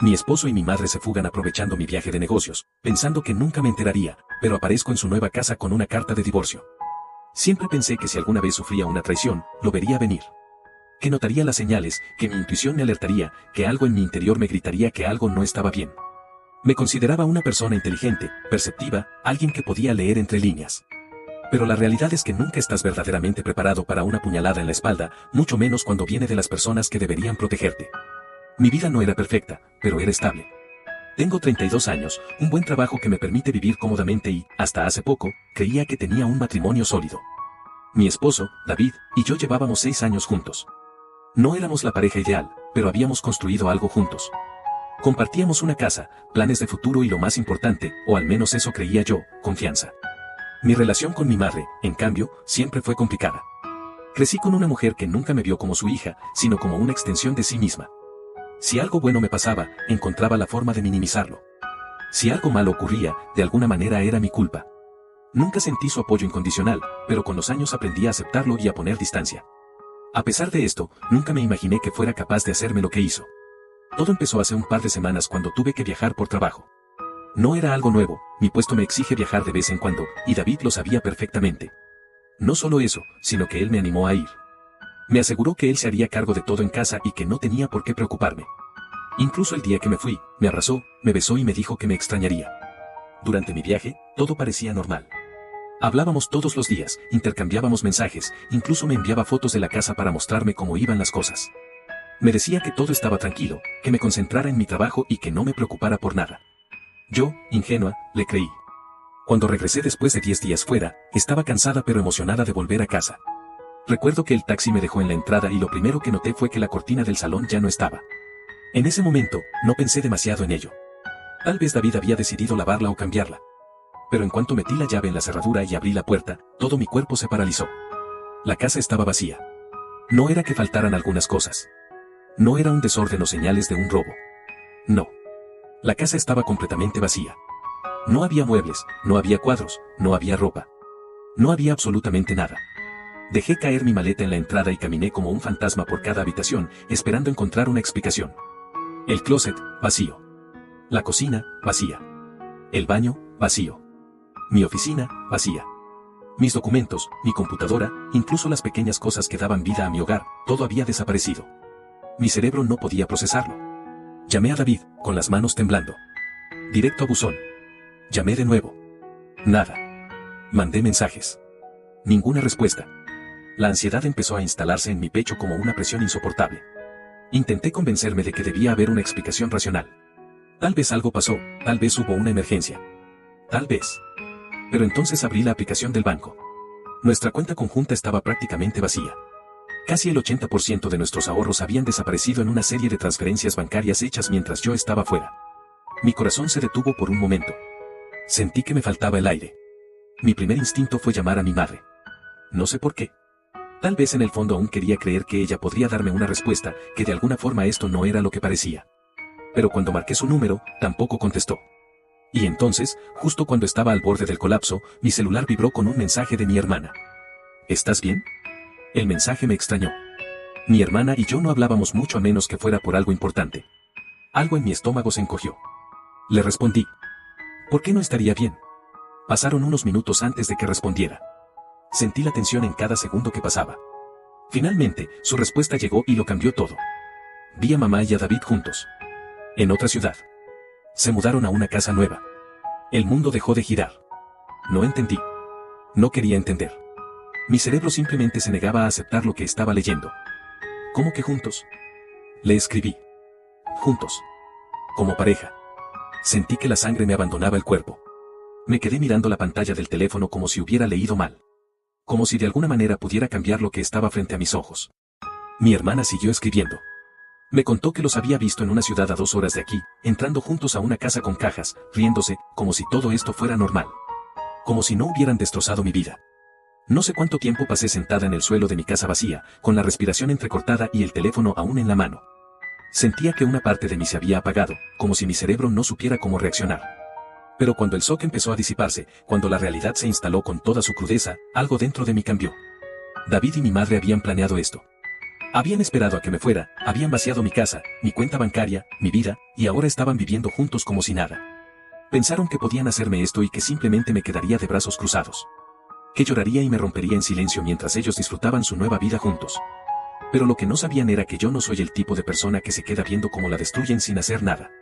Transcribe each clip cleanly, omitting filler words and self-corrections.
Mi esposo y mi madre se fugan aprovechando mi viaje de negocios, pensando que nunca me enteraría, pero aparezco en su nueva casa con una carta de divorcio. Siempre pensé que si alguna vez sufría una traición, lo vería venir. Que notaría las señales, que mi intuición me alertaría, que algo en mi interior me gritaría que algo no estaba bien. Me consideraba una persona inteligente, perceptiva, alguien que podía leer entre líneas. Pero la realidad es que nunca estás verdaderamente preparado para una puñalada en la espalda, mucho menos cuando viene de las personas que deberían protegerte. Mi vida no era perfecta, pero era estable. Tengo 32 años, un buen trabajo que me permite vivir cómodamente y, hasta hace poco, creía que tenía un matrimonio sólido. Mi esposo, David, y yo llevábamos 6 años juntos. No éramos la pareja ideal, pero habíamos construido algo juntos. Compartíamos una casa, planes de futuro y lo más importante, o al menos eso creía yo, confianza. Mi relación con mi madre, en cambio, siempre fue complicada. Crecí con una mujer que nunca me vio como su hija, sino como una extensión de sí misma. Si algo bueno me pasaba, encontraba la forma de minimizarlo. Si algo malo ocurría, de alguna manera era mi culpa. Nunca sentí su apoyo incondicional, pero con los años aprendí a aceptarlo y a poner distancia. A pesar de esto, nunca me imaginé que fuera capaz de hacerme lo que hizo. Todo empezó hace un par de semanas cuando tuve que viajar por trabajo. No era algo nuevo, mi puesto me exige viajar de vez en cuando, y David lo sabía perfectamente. No solo eso, sino que él me animó a ir. Me aseguró que él se haría cargo de todo en casa y que no tenía por qué preocuparme. Incluso el día que me fui, me abrazó, me besó y me dijo que me extrañaría. Durante mi viaje, todo parecía normal. Hablábamos todos los días, intercambiábamos mensajes, incluso me enviaba fotos de la casa para mostrarme cómo iban las cosas. Me decía que todo estaba tranquilo, que me concentrara en mi trabajo y que no me preocupara por nada. Yo, ingenua, le creí. Cuando regresé después de 10 días fuera, estaba cansada pero emocionada de volver a casa. Recuerdo que el taxi me dejó en la entrada y lo primero que noté fue que la cortina del salón ya no estaba. En ese momento, no pensé demasiado en ello. Tal vez David había decidido lavarla o cambiarla. Pero en cuanto metí la llave en la cerradura y abrí la puerta, todo mi cuerpo se paralizó. La casa estaba vacía. No era que faltaran algunas cosas. No era un desorden o señales de un robo. No. La casa estaba completamente vacía. No había muebles, no había cuadros, no había ropa. No había absolutamente nada. Dejé caer mi maleta en la entrada y caminé como un fantasma por cada habitación, esperando encontrar una explicación. El closet, vacío. La cocina, vacía. El baño, vacío. Mi oficina, vacía. Mis documentos, mi computadora, incluso las pequeñas cosas que daban vida a mi hogar, todo había desaparecido. Mi cerebro no podía procesarlo. Llamé a David, con las manos temblando. Directo a buzón. Llamé de nuevo. Nada. Mandé mensajes. Ninguna respuesta. La ansiedad empezó a instalarse en mi pecho como una presión insoportable. Intenté convencerme de que debía haber una explicación racional. Tal vez algo pasó, tal vez hubo una emergencia. Tal vez. Pero entonces abrí la aplicación del banco. Nuestra cuenta conjunta estaba prácticamente vacía. Casi el 80% de nuestros ahorros habían desaparecido en una serie de transferencias bancarias hechas mientras yo estaba fuera. Mi corazón se detuvo por un momento. Sentí que me faltaba el aire. Mi primer instinto fue llamar a mi madre. No sé por qué. Tal vez en el fondo aún quería creer que ella podría darme una respuesta, que de alguna forma esto no era lo que parecía. Pero cuando marqué su número, tampoco contestó. Y entonces, justo cuando estaba al borde del colapso, mi celular vibró con un mensaje de mi hermana. ¿Estás bien? El mensaje me extrañó. Mi hermana y yo no hablábamos mucho a menos que fuera por algo importante. Algo en mi estómago se encogió. Le respondí. ¿Por qué no estaría bien? Pasaron unos minutos antes de que respondiera. Sentí la tensión en cada segundo que pasaba. Finalmente, su respuesta llegó y lo cambió todo. Vi a mamá y a David juntos. En otra ciudad. Se mudaron a una casa nueva. El mundo dejó de girar. No entendí. No quería entender. Mi cerebro simplemente se negaba a aceptar lo que estaba leyendo. ¿Cómo que juntos? Le escribí. Juntos. Como pareja. Sentí que la sangre me abandonaba el cuerpo. Me quedé mirando la pantalla del teléfono como si hubiera leído mal. Como si de alguna manera pudiera cambiar lo que estaba frente a mis ojos. Mi hermana siguió escribiendo. Me contó que los había visto en una ciudad a 2 horas de aquí, entrando juntos a una casa con cajas, riéndose, como si todo esto fuera normal. Como si no hubieran destrozado mi vida. No sé cuánto tiempo pasé sentada en el suelo de mi casa vacía, con la respiración entrecortada y el teléfono aún en la mano. Sentía que una parte de mí se había apagado, como si mi cerebro no supiera cómo reaccionar. Pero cuando el shock empezó a disiparse, cuando la realidad se instaló con toda su crudeza, algo dentro de mí cambió. David y mi madre habían planeado esto. Habían esperado a que me fuera, habían vaciado mi casa, mi cuenta bancaria, mi vida, y ahora estaban viviendo juntos como si nada. Pensaron que podían hacerme esto y que simplemente me quedaría de brazos cruzados. Que lloraría y me rompería en silencio mientras ellos disfrutaban su nueva vida juntos. Pero lo que no sabían era que yo no soy el tipo de persona que se queda viendo cómo la destruyen sin hacer nada.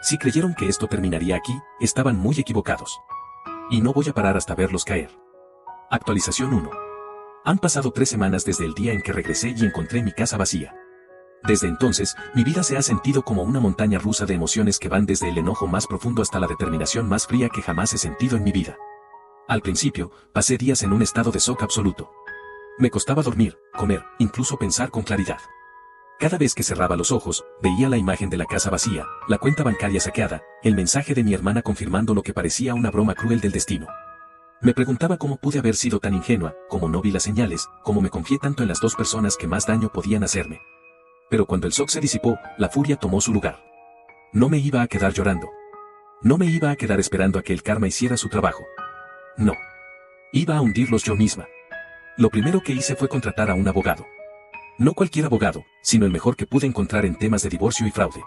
Si creyeron que esto terminaría aquí, estaban muy equivocados. Y no voy a parar hasta verlos caer. Actualización 1. Han pasado 3 semanas desde el día en que regresé y encontré mi casa vacía. Desde entonces, mi vida se ha sentido como una montaña rusa de emociones que van desde el enojo más profundo hasta la determinación más fría que jamás he sentido en mi vida. Al principio, pasé días en un estado de shock absoluto. Me costaba dormir, comer, incluso pensar con claridad. Cada vez que cerraba los ojos, veía la imagen de la casa vacía, la cuenta bancaria saqueada, el mensaje de mi hermana confirmando lo que parecía una broma cruel del destino. Me preguntaba cómo pude haber sido tan ingenua, cómo no vi las señales, cómo me confié tanto en las 2 personas que más daño podían hacerme. Pero cuando el shock se disipó, la furia tomó su lugar. No me iba a quedar llorando. No me iba a quedar esperando a que el karma hiciera su trabajo. No. Iba a hundirlos yo misma. Lo primero que hice fue contratar a un abogado. No cualquier abogado, sino el mejor que pude encontrar en temas de divorcio y fraude.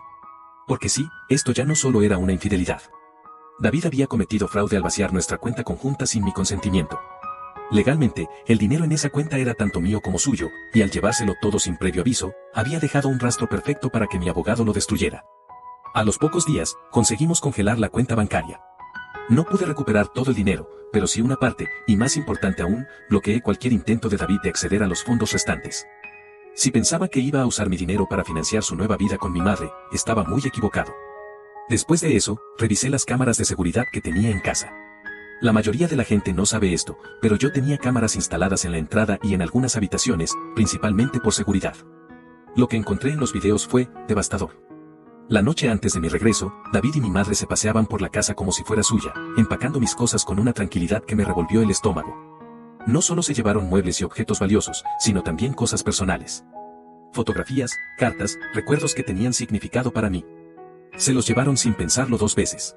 Porque sí, esto ya no solo era una infidelidad. David había cometido fraude al vaciar nuestra cuenta conjunta sin mi consentimiento. Legalmente, el dinero en esa cuenta era tanto mío como suyo, y al llevárselo todo sin previo aviso, había dejado un rastro perfecto para que mi abogado lo destruyera. A los pocos días, conseguimos congelar la cuenta bancaria. No pude recuperar todo el dinero, pero sí una parte, y más importante aún, bloqueé cualquier intento de David de acceder a los fondos restantes. Si pensaba que iba a usar mi dinero para financiar su nueva vida con mi madre, estaba muy equivocado. Después de eso, revisé las cámaras de seguridad que tenía en casa. La mayoría de la gente no sabe esto, pero yo tenía cámaras instaladas en la entrada y en algunas habitaciones, principalmente por seguridad. Lo que encontré en los videos fue devastador. La noche antes de mi regreso, David y mi madre se paseaban por la casa como si fuera suya, empacando mis cosas con una tranquilidad que me revolvió el estómago. No solo se llevaron muebles y objetos valiosos, sino también cosas personales. Fotografías, cartas, recuerdos que tenían significado para mí. Se los llevaron sin pensarlo 2 veces.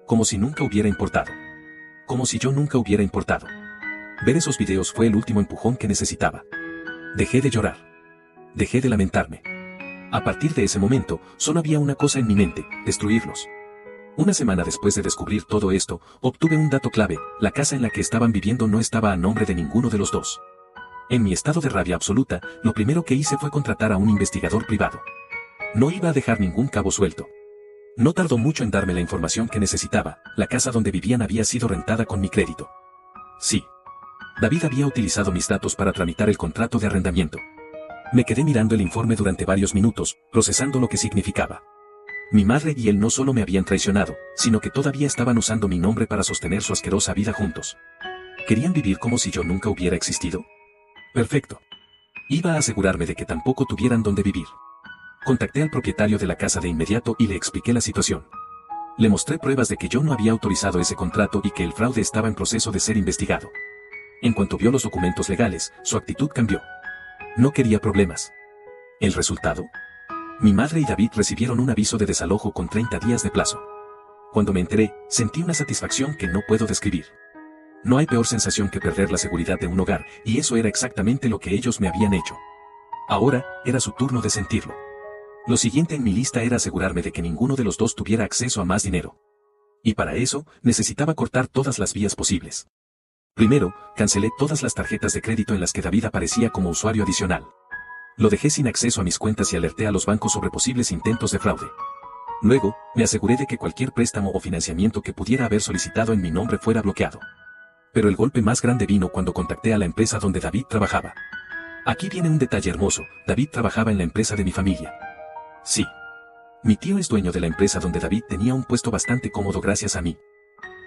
Como si nunca hubiera importado. Como si yo nunca hubiera importado. Ver esos videos fue el último empujón que necesitaba. Dejé de llorar. Dejé de lamentarme. A partir de ese momento, solo había una cosa en mi mente: destruirlos. Una semana después de descubrir todo esto, obtuve un dato clave: la casa en la que estaban viviendo no estaba a nombre de ninguno de los dos. En mi estado de rabia absoluta, lo primero que hice fue contratar a un investigador privado. No iba a dejar ningún cabo suelto. No tardó mucho en darme la información que necesitaba: la casa donde vivían había sido rentada con mi crédito. Sí. David había utilizado mis datos para tramitar el contrato de arrendamiento. Me quedé mirando el informe durante varios minutos, procesando lo que significaba. Mi madre y él no solo me habían traicionado, sino que todavía estaban usando mi nombre para sostener su asquerosa vida juntos. ¿Querían vivir como si yo nunca hubiera existido? Perfecto. Iba a asegurarme de que tampoco tuvieran dónde vivir. Contacté al propietario de la casa de inmediato y le expliqué la situación. Le mostré pruebas de que yo no había autorizado ese contrato y que el fraude estaba en proceso de ser investigado. En cuanto vio los documentos legales, su actitud cambió. No quería problemas. ¿El resultado? Mi madre y David recibieron un aviso de desalojo con 30 días de plazo. Cuando me enteré, sentí una satisfacción que no puedo describir. No hay peor sensación que perder la seguridad de un hogar, y eso era exactamente lo que ellos me habían hecho. Ahora, era su turno de sentirlo. Lo siguiente en mi lista era asegurarme de que ninguno de los dos tuviera acceso a más dinero. Y para eso, necesitaba cortar todas las vías posibles. Primero, cancelé todas las tarjetas de crédito en las que David aparecía como usuario adicional. Lo dejé sin acceso a mis cuentas y alerté a los bancos sobre posibles intentos de fraude. Luego, me aseguré de que cualquier préstamo o financiamiento que pudiera haber solicitado en mi nombre fuera bloqueado. Pero el golpe más grande vino cuando contacté a la empresa donde David trabajaba. Aquí viene un detalle hermoso: David trabajaba en la empresa de mi familia. Sí. Mi tío es dueño de la empresa donde David tenía un puesto bastante cómodo gracias a mí.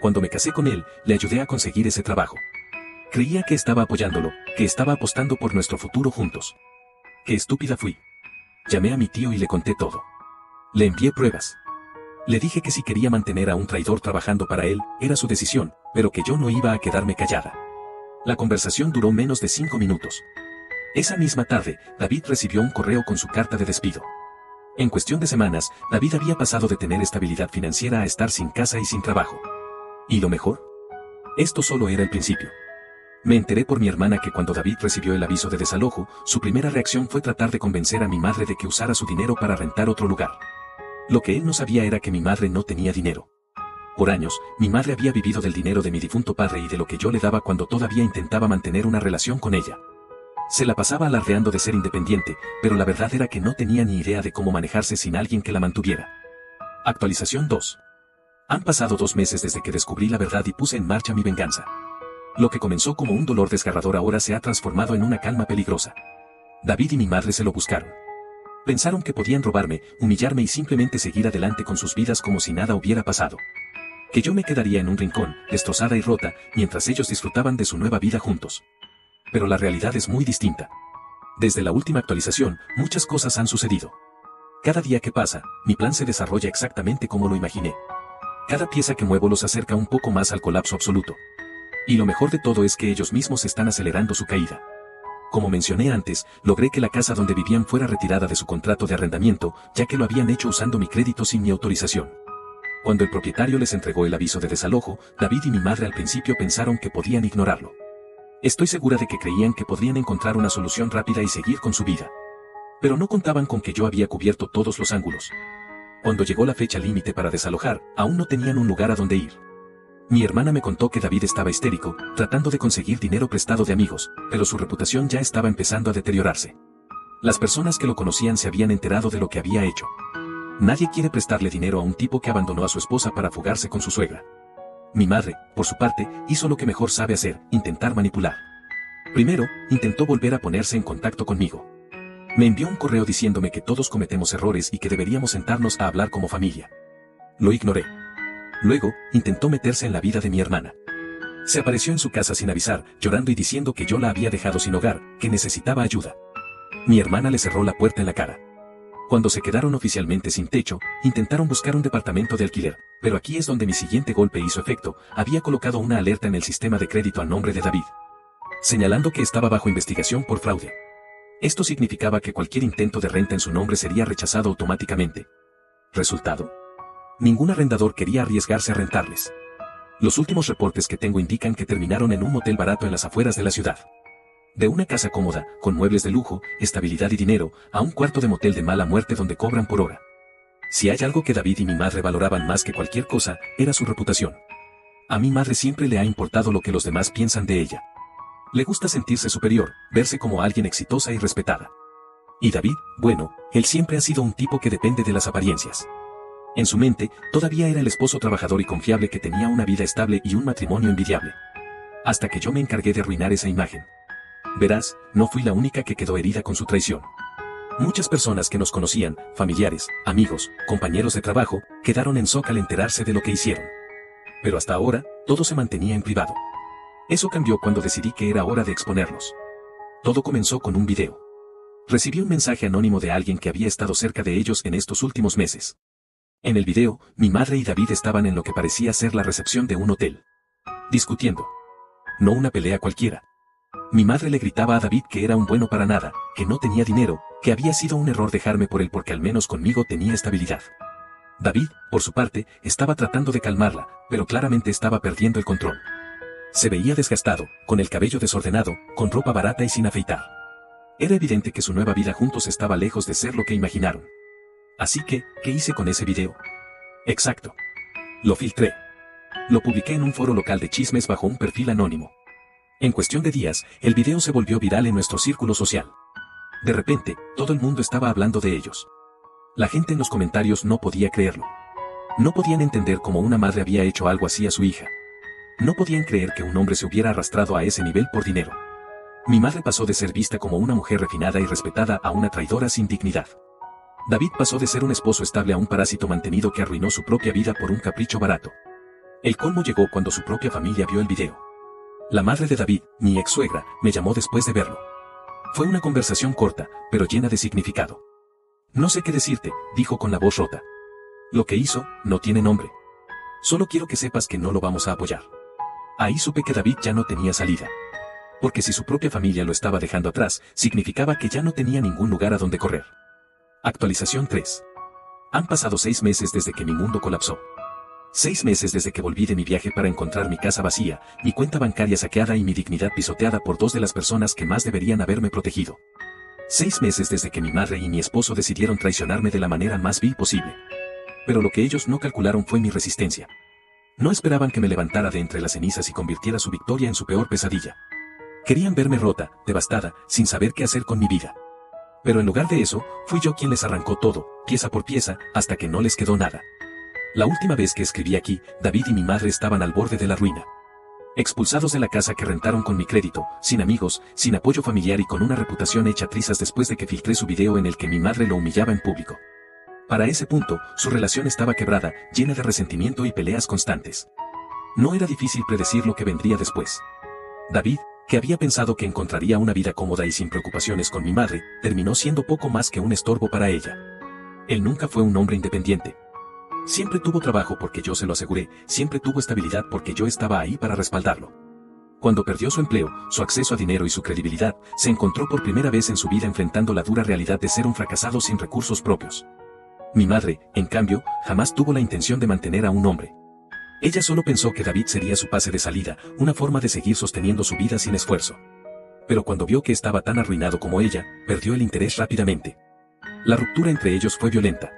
Cuando me casé con él, le ayudé a conseguir ese trabajo. Creía que estaba apoyándolo, que estaba apostando por nuestro futuro juntos. ¡Qué estúpida fui! Llamé a mi tío y le conté todo. Le envié pruebas. Le dije que si quería mantener a un traidor trabajando para él, era su decisión, pero que yo no iba a quedarme callada. La conversación duró menos de 5 minutos. Esa misma tarde, David recibió un correo con su carta de despido. En cuestión de semanas, David había pasado de tener estabilidad financiera a estar sin casa y sin trabajo. ¿Y lo mejor? Esto solo era el principio. Me enteré por mi hermana que cuando David recibió el aviso de desalojo, su primera reacción fue tratar de convencer a mi madre de que usara su dinero para rentar otro lugar. Lo que él no sabía era que mi madre no tenía dinero. Por años, mi madre había vivido del dinero de mi difunto padre y de lo que yo le daba cuando todavía intentaba mantener una relación con ella. Se la pasaba alardeando de ser independiente, pero la verdad era que no tenía ni idea de cómo manejarse sin alguien que la mantuviera. Actualización 2. Han pasado 2 meses desde que descubrí la verdad y puse en marcha mi venganza. Lo que comenzó como un dolor desgarrador ahora se ha transformado en una calma peligrosa. David y mi madre se lo buscaron. Pensaron que podían robarme, humillarme y simplemente seguir adelante con sus vidas como si nada hubiera pasado. Que yo me quedaría en un rincón, destrozada y rota, mientras ellos disfrutaban de su nueva vida juntos. Pero la realidad es muy distinta. Desde la última actualización, muchas cosas han sucedido. Cada día que pasa, mi plan se desarrolla exactamente como lo imaginé. Cada pieza que muevo los acerca un poco más al colapso absoluto. Y lo mejor de todo es que ellos mismos están acelerando su caída. Como mencioné antes, logré que la casa donde vivían fuera retirada de su contrato de arrendamiento, ya que lo habían hecho usando mi crédito sin mi autorización. Cuando el propietario les entregó el aviso de desalojo, David y mi madre al principio pensaron que podían ignorarlo. Estoy segura de que creían que podrían encontrar una solución rápida y seguir con su vida. Pero no contaban con que yo había cubierto todos los ángulos. Cuando llegó la fecha límite para desalojar, aún no tenían un lugar a donde ir. Mi hermana me contó que David estaba histérico, tratando de conseguir dinero prestado de amigos, pero su reputación ya estaba empezando a deteriorarse. Las personas que lo conocían se habían enterado de lo que había hecho. Nadie quiere prestarle dinero a un tipo que abandonó a su esposa para fugarse con su suegra. Mi madre, por su parte, hizo lo que mejor sabe hacer, intentar manipular. Primero, intentó volver a ponerse en contacto conmigo. Me envió un correo diciéndome que todos cometemos errores y que deberíamos sentarnos a hablar como familia. Lo ignoré. Luego, intentó meterse en la vida de mi hermana. Se apareció en su casa sin avisar, llorando y diciendo que yo la había dejado sin hogar, que necesitaba ayuda. Mi hermana le cerró la puerta en la cara. Cuando se quedaron oficialmente sin techo, intentaron buscar un departamento de alquiler, pero aquí es donde mi siguiente golpe hizo efecto. Había colocado una alerta en el sistema de crédito a nombre de David, señalando que estaba bajo investigación por fraude. Esto significaba que cualquier intento de renta en su nombre sería rechazado automáticamente. Resultado: ningún arrendador quería arriesgarse a rentarles. Los últimos reportes que tengo indican que terminaron en un motel barato en las afueras de la ciudad. De una casa cómoda, con muebles de lujo, estabilidad y dinero, a un cuarto de motel de mala muerte donde cobran por hora. Si hay algo que David y mi madre valoraban más que cualquier cosa, era su reputación. A mi madre siempre le ha importado lo que los demás piensan de ella. Le gusta sentirse superior, verse como alguien exitosa y respetada. Y David, bueno, él siempre ha sido un tipo que depende de las apariencias. En su mente, todavía era el esposo trabajador y confiable que tenía una vida estable y un matrimonio envidiable. Hasta que yo me encargué de arruinar esa imagen. Verás, no fui la única que quedó herida con su traición. Muchas personas que nos conocían, familiares, amigos, compañeros de trabajo, quedaron en shock al enterarse de lo que hicieron. Pero hasta ahora, todo se mantenía en privado. Eso cambió cuando decidí que era hora de exponerlos. Todo comenzó con un video. Recibí un mensaje anónimo de alguien que había estado cerca de ellos en estos últimos meses. En el video, mi madre y David estaban en lo que parecía ser la recepción de un hotel, discutiendo. No una pelea cualquiera. Mi madre le gritaba a David que era un bueno para nada, que no tenía dinero, que había sido un error dejarme por él porque al menos conmigo tenía estabilidad. David, por su parte, estaba tratando de calmarla, pero claramente estaba perdiendo el control. Se veía desgastado, con el cabello desordenado, con ropa barata y sin afeitar. Era evidente que su nueva vida juntos estaba lejos de ser lo que imaginaron. Así que, ¿qué hice con ese video? Exacto. Lo filtré. Lo publiqué en un foro local de chismes bajo un perfil anónimo. En cuestión de días, el video se volvió viral en nuestro círculo social. De repente, todo el mundo estaba hablando de ellos. La gente en los comentarios no podía creerlo. No podían entender cómo una madre había hecho algo así a su hija. No podían creer que un hombre se hubiera arrastrado a ese nivel por dinero. Mi madre pasó de ser vista como una mujer refinada y respetada a una traidora sin dignidad. David pasó de ser un esposo estable a un parásito mantenido que arruinó su propia vida por un capricho barato. El colmo llegó cuando su propia familia vio el video. La madre de David, mi ex suegra, me llamó después de verlo. Fue una conversación corta, pero llena de significado. No sé qué decirte, dijo con la voz rota. Lo que hizo, no tiene nombre. Solo quiero que sepas que no lo vamos a apoyar. Ahí supe que David ya no tenía salida. Porque si su propia familia lo estaba dejando atrás, significaba que ya no tenía ningún lugar a donde correr. Actualización 3. Han pasado 6 meses desde que mi mundo colapsó. 6 meses desde que volví de mi viaje para encontrar mi casa vacía, mi cuenta bancaria saqueada y mi dignidad pisoteada por 2 de las personas que más deberían haberme protegido. 6 meses desde que mi madre y mi esposo decidieron traicionarme de la manera más vil posible. Pero lo que ellos no calcularon fue mi resistencia. No esperaban que me levantara de entre las cenizas y convirtiera su victoria en su peor pesadilla. Querían verme rota, devastada, sin saber qué hacer con mi vida. Pero en lugar de eso, fui yo quien les arrancó todo, pieza por pieza, hasta que no les quedó nada. La última vez que escribí aquí, David y mi madre estaban al borde de la ruina. Expulsados de la casa que rentaron con mi crédito, sin amigos, sin apoyo familiar y con una reputación hecha trizas después de que filtré su video en el que mi madre lo humillaba en público. Para ese punto, su relación estaba quebrada, llena de resentimiento y peleas constantes. No era difícil predecir lo que vendría después. David, que había pensado que encontraría una vida cómoda y sin preocupaciones con mi madre, terminó siendo poco más que un estorbo para ella. Él nunca fue un hombre independiente. Siempre tuvo trabajo porque yo se lo aseguré, siempre tuvo estabilidad porque yo estaba ahí para respaldarlo. Cuando perdió su empleo, su acceso a dinero y su credibilidad, se encontró por primera vez en su vida enfrentando la dura realidad de ser un fracasado sin recursos propios. Mi madre, en cambio, jamás tuvo la intención de mantener a un hombre. Ella solo pensó que David sería su pase de salida, una forma de seguir sosteniendo su vida sin esfuerzo. Pero cuando vio que estaba tan arruinado como ella, perdió el interés rápidamente. La ruptura entre ellos fue violenta.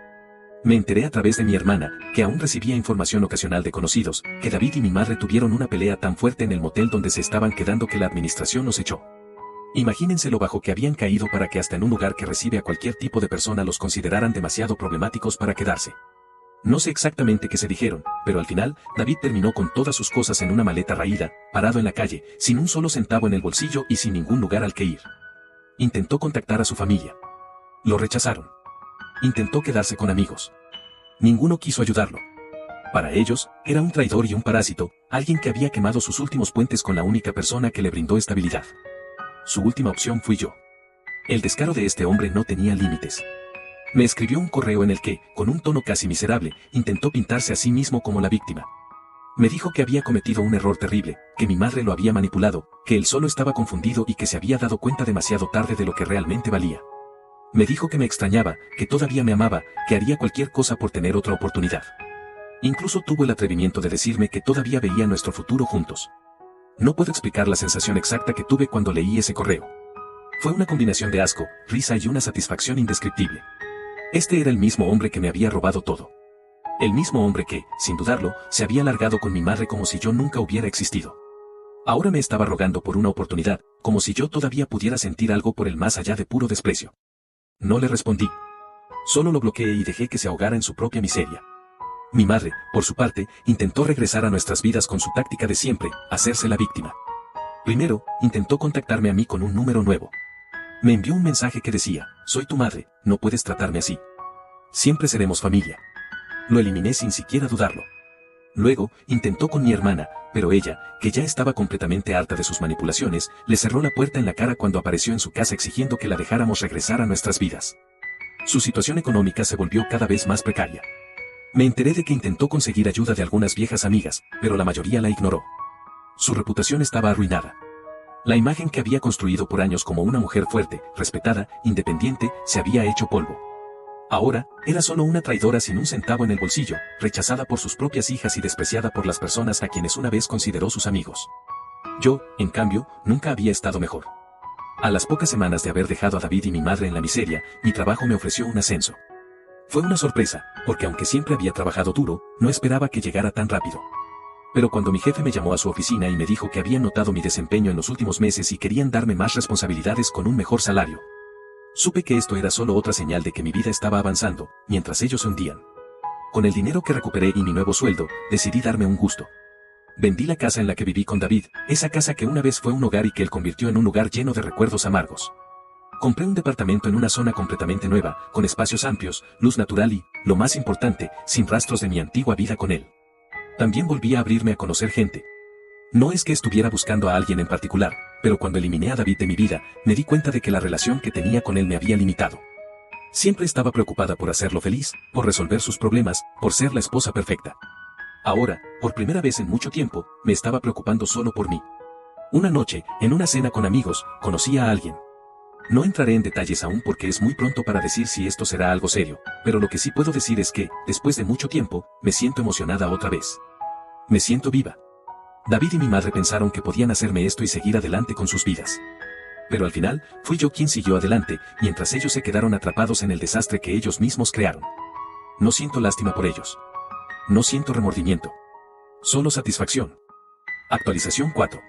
Me enteré a través de mi hermana, que aún recibía información ocasional de conocidos, que David y mi madre tuvieron una pelea tan fuerte en el motel donde se estaban quedando que la administración los echó. Imagínense lo bajo que habían caído para que hasta en un lugar que recibe a cualquier tipo de persona los consideraran demasiado problemáticos para quedarse. No sé exactamente qué se dijeron, pero al final, David terminó con todas sus cosas en una maleta raída, parado en la calle, sin un solo centavo en el bolsillo y sin ningún lugar al que ir. Intentó contactar a su familia. Lo rechazaron. Intentó quedarse con amigos. Ninguno quiso ayudarlo. Para ellos, era un traidor y un parásito, alguien que había quemado sus últimos puentes con la única persona que le brindó estabilidad. Su última opción fui yo. El descaro de este hombre no tenía límites. Me escribió un correo en el que, con un tono casi miserable, intentó pintarse a sí mismo como la víctima. Me dijo que había cometido un error terrible, que mi madre lo había manipulado, que él solo estaba confundido y que se había dado cuenta demasiado tarde de lo que realmente valía. Me dijo que me extrañaba, que todavía me amaba, que haría cualquier cosa por tener otra oportunidad. Incluso tuvo el atrevimiento de decirme que todavía veía nuestro futuro juntos. No puedo explicar la sensación exacta que tuve cuando leí ese correo. Fue una combinación de asco, risa y una satisfacción indescriptible. Este era el mismo hombre que me había robado todo. El mismo hombre que, sin dudarlo, se había largado con mi madre como si yo nunca hubiera existido. Ahora me estaba rogando por una oportunidad, como si yo todavía pudiera sentir algo por él más allá de puro desprecio. No le respondí. Solo lo bloqueé y dejé que se ahogara en su propia miseria. Mi madre, por su parte, intentó regresar a nuestras vidas con su táctica de siempre, hacerse la víctima. Primero, intentó contactarme a mí con un número nuevo. Me envió un mensaje que decía, soy tu madre, no puedes tratarme así. Siempre seremos familia. Lo eliminé sin siquiera dudarlo. Luego, intentó con mi hermana, pero ella, que ya estaba completamente harta de sus manipulaciones, le cerró la puerta en la cara cuando apareció en su casa exigiendo que la dejáramos regresar a nuestras vidas. Su situación económica se volvió cada vez más precaria. Me enteré de que intentó conseguir ayuda de algunas viejas amigas, pero la mayoría la ignoró. Su reputación estaba arruinada. La imagen que había construido por años como una mujer fuerte, respetada, independiente, se había hecho polvo. Ahora, era solo una traidora sin un centavo en el bolsillo, rechazada por sus propias hijas y despreciada por las personas a quienes una vez consideró sus amigos. Yo, en cambio, nunca había estado mejor. A las pocas semanas de haber dejado a David y mi madre en la miseria, mi trabajo me ofreció un ascenso. Fue una sorpresa, porque aunque siempre había trabajado duro, no esperaba que llegara tan rápido. Pero cuando mi jefe me llamó a su oficina y me dijo que habían notado mi desempeño en los últimos meses y querían darme más responsabilidades con un mejor salario, supe que esto era solo otra señal de que mi vida estaba avanzando, mientras ellos se hundían. Con el dinero que recuperé y mi nuevo sueldo, decidí darme un gusto. Vendí la casa en la que viví con David, esa casa que una vez fue un hogar y que él convirtió en un lugar lleno de recuerdos amargos. Compré un departamento en una zona completamente nueva, con espacios amplios, luz natural y, lo más importante, sin rastros de mi antigua vida con él. También volví a abrirme a conocer gente. No es que estuviera buscando a alguien en particular, pero cuando eliminé a David de mi vida, me di cuenta de que la relación que tenía con él me había limitado. Siempre estaba preocupada por hacerlo feliz, por resolver sus problemas, por ser la esposa perfecta. Ahora, por primera vez en mucho tiempo, me estaba preocupando solo por mí. Una noche, en una cena con amigos, conocí a alguien. No entraré en detalles aún porque es muy pronto para decir si esto será algo serio, pero lo que sí puedo decir es que, después de mucho tiempo, me siento emocionada otra vez. Me siento viva. David y mi madre pensaron que podían hacerme esto y seguir adelante con sus vidas. Pero al final, fui yo quien siguió adelante, mientras ellos se quedaron atrapados en el desastre que ellos mismos crearon. No siento lástima por ellos. No siento remordimiento. Solo satisfacción. Actualización 4.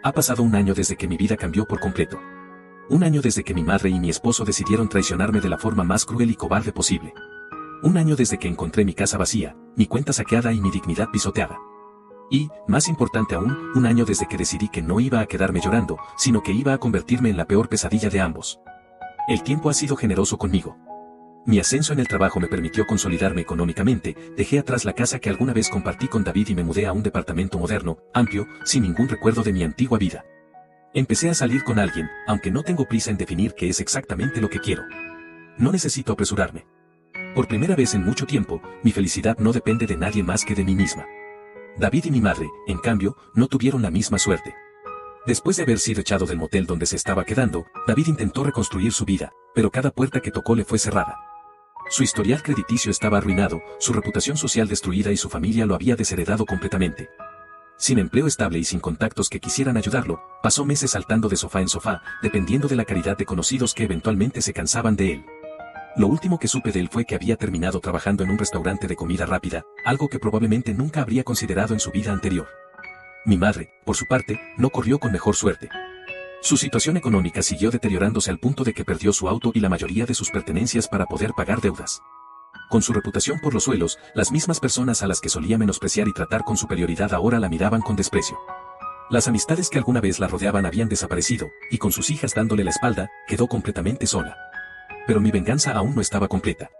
Ha pasado un año desde que mi vida cambió por completo. Un año desde que mi madre y mi esposo decidieron traicionarme de la forma más cruel y cobarde posible. Un año desde que encontré mi casa vacía, mi cuenta saqueada y mi dignidad pisoteada. Y, más importante aún, un año desde que decidí que no iba a quedarme llorando, sino que iba a convertirme en la peor pesadilla de ambos. El tiempo ha sido generoso conmigo. Mi ascenso en el trabajo me permitió consolidarme económicamente, dejé atrás la casa que alguna vez compartí con David y me mudé a un departamento moderno, amplio, sin ningún recuerdo de mi antigua vida. Empecé a salir con alguien, aunque no tengo prisa en definir qué es exactamente lo que quiero. No necesito apresurarme. Por primera vez en mucho tiempo, mi felicidad no depende de nadie más que de mí misma. David y mi madre, en cambio, no tuvieron la misma suerte. Después de haber sido echado del motel donde se estaba quedando, David intentó reconstruir su vida, pero cada puerta que tocó le fue cerrada. Su historial crediticio estaba arruinado, su reputación social destruida y su familia lo había desheredado completamente. Sin empleo estable y sin contactos que quisieran ayudarlo, pasó meses saltando de sofá en sofá, dependiendo de la caridad de conocidos que eventualmente se cansaban de él. Lo último que supe de él fue que había terminado trabajando en un restaurante de comida rápida, algo que probablemente nunca habría considerado en su vida anterior. Mi madre, por su parte, no corrió con mejor suerte. Su situación económica siguió deteriorándose al punto de que perdió su auto y la mayoría de sus pertenencias para poder pagar deudas. Con su reputación por los suelos, las mismas personas a las que solía menospreciar y tratar con superioridad ahora la miraban con desprecio. Las amistades que alguna vez la rodeaban habían desaparecido, y con sus hijas dándole la espalda, quedó completamente sola. Pero mi venganza aún no estaba completa.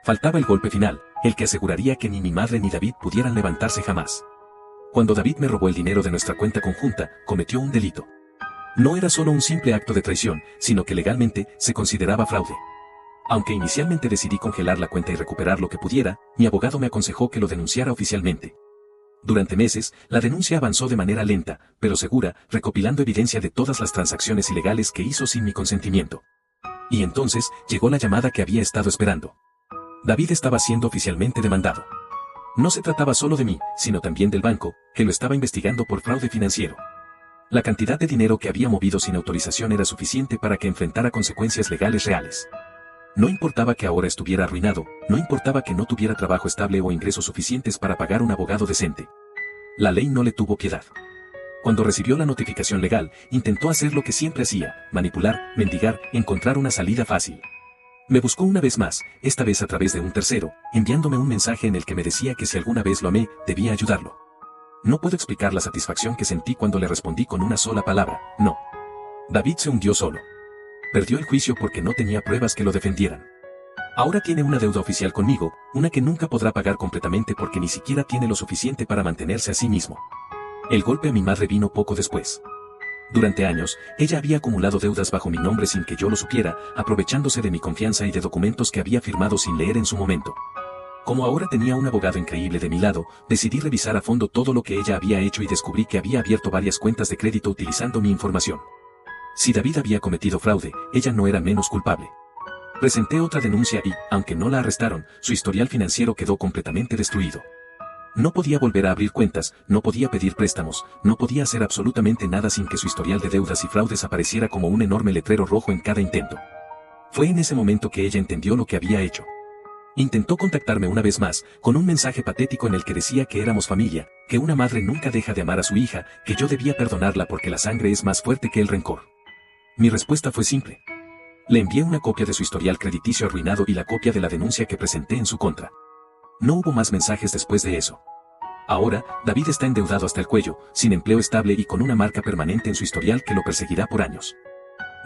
Faltaba el golpe final, el que aseguraría que ni mi madre ni David pudieran levantarse jamás. Cuando David me robó el dinero de nuestra cuenta conjunta, cometió un delito. No era solo un simple acto de traición, sino que legalmente se consideraba fraude. Aunque inicialmente decidí congelar la cuenta y recuperar lo que pudiera, mi abogado me aconsejó que lo denunciara oficialmente. Durante meses, la denuncia avanzó de manera lenta, pero segura, recopilando evidencia de todas las transacciones ilegales que hizo sin mi consentimiento. Y entonces, llegó la llamada que había estado esperando. David estaba siendo oficialmente demandado. No se trataba solo de mí, sino también del banco, que lo estaba investigando por fraude financiero. La cantidad de dinero que había movido sin autorización era suficiente para que enfrentara consecuencias legales reales. No importaba que ahora estuviera arruinado, no importaba que no tuviera trabajo estable o ingresos suficientes para pagar un abogado decente. La ley no le tuvo piedad. Cuando recibió la notificación legal, intentó hacer lo que siempre hacía, manipular, mendigar, encontrar una salida fácil. Me buscó una vez más, esta vez a través de un tercero, enviándome un mensaje en el que me decía que si alguna vez lo amé, debía ayudarlo. No puedo explicar la satisfacción que sentí cuando le respondí con una sola palabra, no. David se hundió solo. Perdió el juicio porque no tenía pruebas que lo defendieran. Ahora tiene una deuda oficial conmigo, una que nunca podrá pagar completamente porque ni siquiera tiene lo suficiente para mantenerse a sí mismo. El golpe a mi madre vino poco después. Durante años, ella había acumulado deudas bajo mi nombre sin que yo lo supiera, aprovechándose de mi confianza y de documentos que había firmado sin leer en su momento. Como ahora tenía un abogado increíble de mi lado, decidí revisar a fondo todo lo que ella había hecho y descubrí que había abierto varias cuentas de crédito utilizando mi información. Si David había cometido fraude, ella no era menos culpable. Presenté otra denuncia y, aunque no la arrestaron, su historial financiero quedó completamente destruido. No podía volver a abrir cuentas, no podía pedir préstamos, no podía hacer absolutamente nada sin que su historial de deudas y fraudes apareciera como un enorme letrero rojo en cada intento. Fue en ese momento que ella entendió lo que había hecho. Intentó contactarme una vez más, con un mensaje patético en el que decía que éramos familia, que una madre nunca deja de amar a su hija, que yo debía perdonarla porque la sangre es más fuerte que el rencor. Mi respuesta fue simple. Le envié una copia de su historial crediticio arruinado y la copia de la denuncia que presenté en su contra. No hubo más mensajes después de eso. Ahora, David está endeudado hasta el cuello, sin empleo estable y con una marca permanente en su historial que lo perseguirá por años.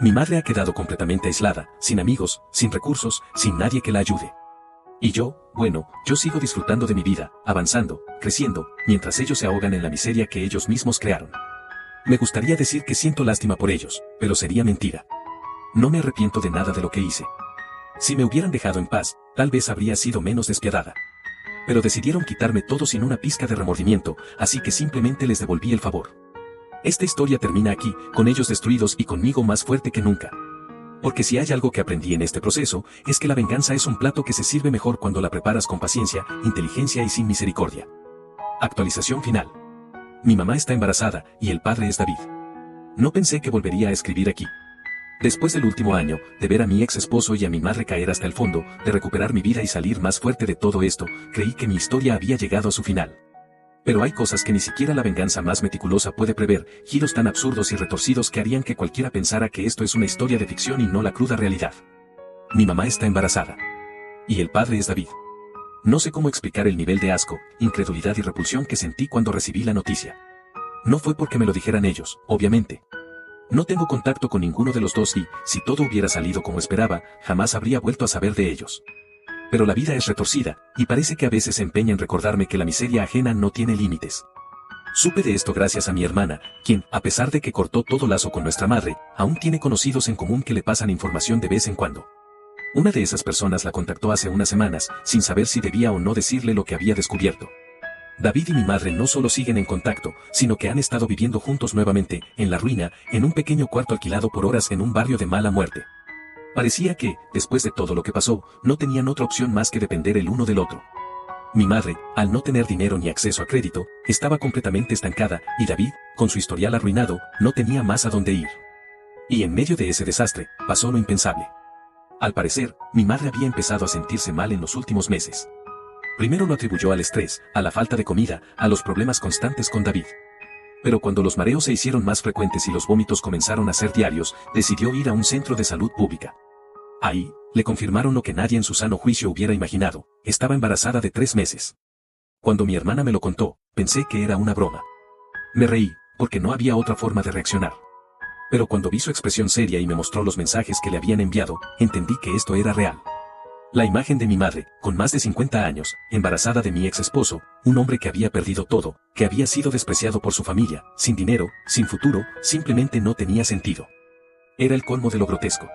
Mi madre ha quedado completamente aislada, sin amigos, sin recursos, sin nadie que la ayude. Y yo, bueno, yo sigo disfrutando de mi vida, avanzando, creciendo, mientras ellos se ahogan en la miseria que ellos mismos crearon. Me gustaría decir que siento lástima por ellos, pero sería mentira. No me arrepiento de nada de lo que hice. Si me hubieran dejado en paz, tal vez habría sido menos despiadada. Pero decidieron quitarme todo sin una pizca de remordimiento, así que simplemente les devolví el favor. Esta historia termina aquí, con ellos destruidos y conmigo más fuerte que nunca. Porque si hay algo que aprendí en este proceso, es que la venganza es un plato que se sirve mejor cuando la preparas con paciencia, inteligencia y sin misericordia. Actualización final. Mi mamá está embarazada, y el padre es David. No pensé que volvería a escribir aquí. Después del último año, de ver a mi ex esposo y a mi madre caer hasta el fondo, de recuperar mi vida y salir más fuerte de todo esto, creí que mi historia había llegado a su final. Pero hay cosas que ni siquiera la venganza más meticulosa puede prever, giros tan absurdos y retorcidos que harían que cualquiera pensara que esto es una historia de ficción y no la cruda realidad. Mi mamá está embarazada. Y el padre es David. No sé cómo explicar el nivel de asco, incredulidad y repulsión que sentí cuando recibí la noticia. No fue porque me lo dijeran ellos, obviamente. No tengo contacto con ninguno de los dos y, si todo hubiera salido como esperaba, jamás habría vuelto a saber de ellos. Pero la vida es retorcida, y parece que a veces se empeña en recordarme que la miseria ajena no tiene límites. Supe de esto gracias a mi hermana, quien, a pesar de que cortó todo lazo con nuestra madre, aún tiene conocidos en común que le pasan información de vez en cuando. Una de esas personas la contactó hace unas semanas, sin saber si debía o no decirle lo que había descubierto. David y mi madre no solo siguen en contacto, sino que han estado viviendo juntos nuevamente, en la ruina, en un pequeño cuarto alquilado por horas en un barrio de mala muerte. Parecía que, después de todo lo que pasó, no tenían otra opción más que depender el uno del otro. Mi madre, al no tener dinero ni acceso a crédito, estaba completamente estancada, y David, con su historial arruinado, no tenía más a dónde ir. Y en medio de ese desastre, pasó lo impensable. Al parecer, mi madre había empezado a sentirse mal en los últimos meses. Primero lo atribuyó al estrés, a la falta de comida, a los problemas constantes con David. Pero cuando los mareos se hicieron más frecuentes y los vómitos comenzaron a ser diarios, decidió ir a un centro de salud pública. Ahí, le confirmaron lo que nadie en su sano juicio hubiera imaginado: estaba embarazada de 3 meses. Cuando mi hermana me lo contó, pensé que era una broma. Me reí, porque no había otra forma de reaccionar. Pero cuando vi su expresión seria y me mostró los mensajes que le habían enviado, entendí que esto era real. La imagen de mi madre, con más de 50 años, embarazada de mi ex esposo, un hombre que había perdido todo, que había sido despreciado por su familia, sin dinero, sin futuro, simplemente no tenía sentido. Era el colmo de lo grotesco.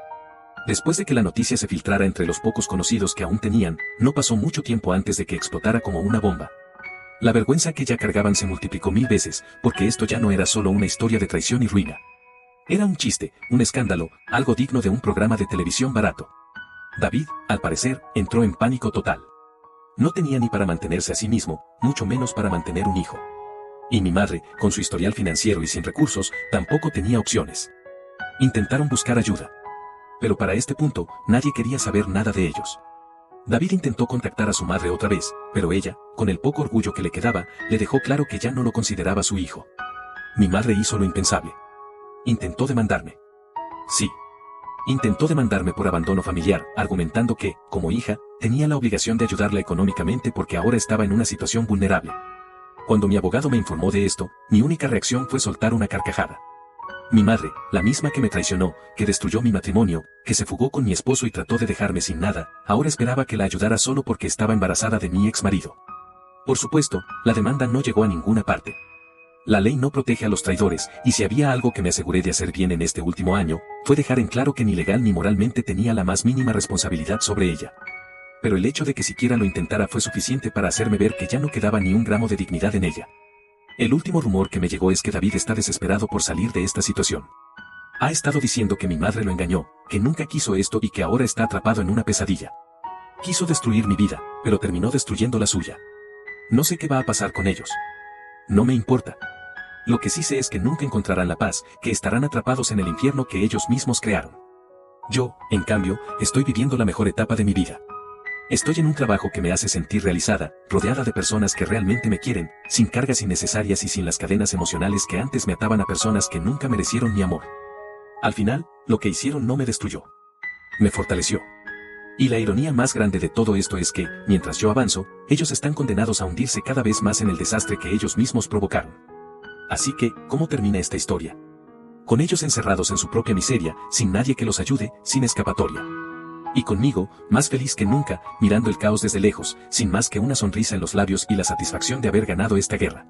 Después de que la noticia se filtrara entre los pocos conocidos que aún tenían, no pasó mucho tiempo antes de que explotara como una bomba. La vergüenza que ya cargaban se multiplicó 1000 veces, porque esto ya no era solo una historia de traición y ruina. Era un chiste, un escándalo, algo digno de un programa de televisión barato. David, al parecer, entró en pánico total. No tenía ni para mantenerse a sí mismo, mucho menos para mantener un hijo. Y mi madre, con su historial financiero y sin recursos, tampoco tenía opciones. Intentaron buscar ayuda. Pero para este punto, nadie quería saber nada de ellos. David intentó contactar a su madre otra vez, pero ella, con el poco orgullo que le quedaba, le dejó claro que ya no lo consideraba su hijo. Mi madre hizo lo impensable. Intentó demandarme. Sí. Intentó demandarme por abandono familiar, argumentando que, como hija, tenía la obligación de ayudarla económicamente porque ahora estaba en una situación vulnerable. Cuando mi abogado me informó de esto, mi única reacción fue soltar una carcajada. Mi madre, la misma que me traicionó, que destruyó mi matrimonio, que se fugó con mi esposo y trató de dejarme sin nada, ahora esperaba que la ayudara solo porque estaba embarazada de mi ex marido. Por supuesto, la demanda no llegó a ninguna parte. La ley no protege a los traidores, y si había algo que me aseguré de hacer bien en este último año, fue dejar en claro que ni legal ni moralmente tenía la más mínima responsabilidad sobre ella. Pero el hecho de que siquiera lo intentara fue suficiente para hacerme ver que ya no quedaba ni un gramo de dignidad en ella. El último rumor que me llegó es que David está desesperado por salir de esta situación. Ha estado diciendo que mi madre lo engañó, que nunca quiso esto y que ahora está atrapado en una pesadilla. Quiso destruir mi vida, pero terminó destruyendo la suya. No sé qué va a pasar con ellos. No me importa. Lo que sí sé es que nunca encontrarán la paz, que estarán atrapados en el infierno que ellos mismos crearon. Yo, en cambio, estoy viviendo la mejor etapa de mi vida. Estoy en un trabajo que me hace sentir realizada, rodeada de personas que realmente me quieren, sin cargas innecesarias y sin las cadenas emocionales que antes me ataban a personas que nunca merecieron mi amor. Al final, lo que hicieron no me destruyó. Me fortaleció. Y la ironía más grande de todo esto es que, mientras yo avanzo, ellos están condenados a hundirse cada vez más en el desastre que ellos mismos provocaron. Así que, ¿cómo termina esta historia? Con ellos encerrados en su propia miseria, sin nadie que los ayude, sin escapatoria. Y conmigo, más feliz que nunca, mirando el caos desde lejos, sin más que una sonrisa en los labios y la satisfacción de haber ganado esta guerra.